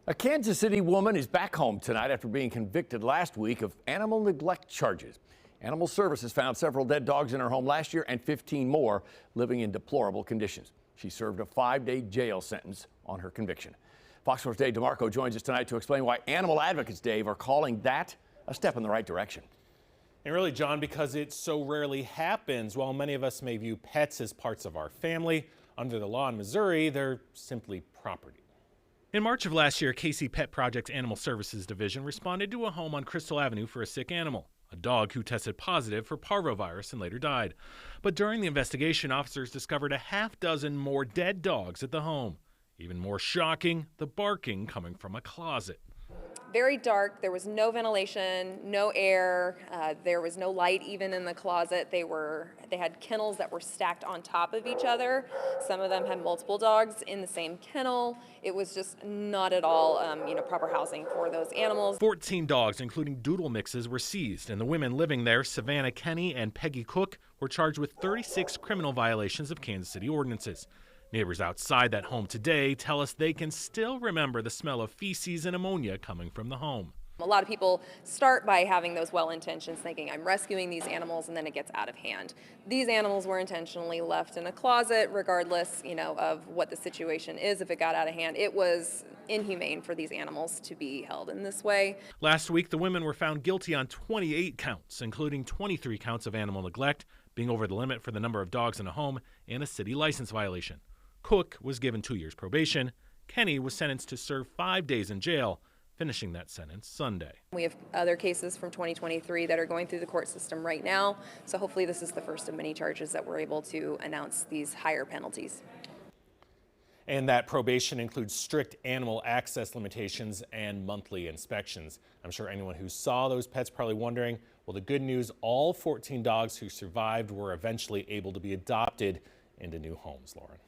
A Kansas City woman is back home tonight after being convicted last week of animal neglect charges. Animal Services found several dead dogs in her home last year and 15 more living in deplorable conditions. She served a 5-day jail sentence on her conviction. Fox 4's Dave DeMarco joins us tonight to explain why animal advocates, Dave, are calling that a step in the right direction. And really, John, because it so rarely happens. While many of us may view pets as parts of our family, under the law in Missouri, they're simply property. In March of last year, KC Pet Project's Animal Services Division responded to a home on Crystal Avenue for a sick animal, a dog who tested positive for parvovirus and later died. But during the investigation, officers discovered a half-dozen more dead dogs at the home. Even more shocking, the barking coming from a closet. Very dark. There was no ventilation, no air. There was no light even in the closet. They had kennels that were stacked on top of each other. Some of them had multiple dogs in the same kennel. It was just not at all, proper housing for those animals. 14 dogs, including doodle mixes, were seized, and the women living there, Savannah Kenny and Peggy Cook, were charged with 36 criminal violations of Kansas City ordinances. Neighbors outside that home today tell us they can still remember the smell of feces and ammonia coming from the home. A lot of people start by having those well intentions, thinking I'm rescuing these animals, and then it gets out of hand. These animals were intentionally left in a closet, regardless, of what the situation is. If it got out of hand, it was inhumane for these animals to be held in this way. Last week, the women were found guilty on 28 counts, including 23 counts of animal neglect, being over the limit for the number of dogs in a home, and a city license violation. Cook was given 2 years probation. Kenny was sentenced to serve 5 days in jail, finishing that sentence Sunday. We have other cases from 2023 that are going through the court system right now, so hopefully this is the first of many charges that we're able to announce these higher penalties. And that probation includes strict animal access limitations and monthly inspections. I'm sure anyone who saw those pets probably wondering, well, the good news, all 14 dogs who survived were eventually able to be adopted into new homes, Lauren.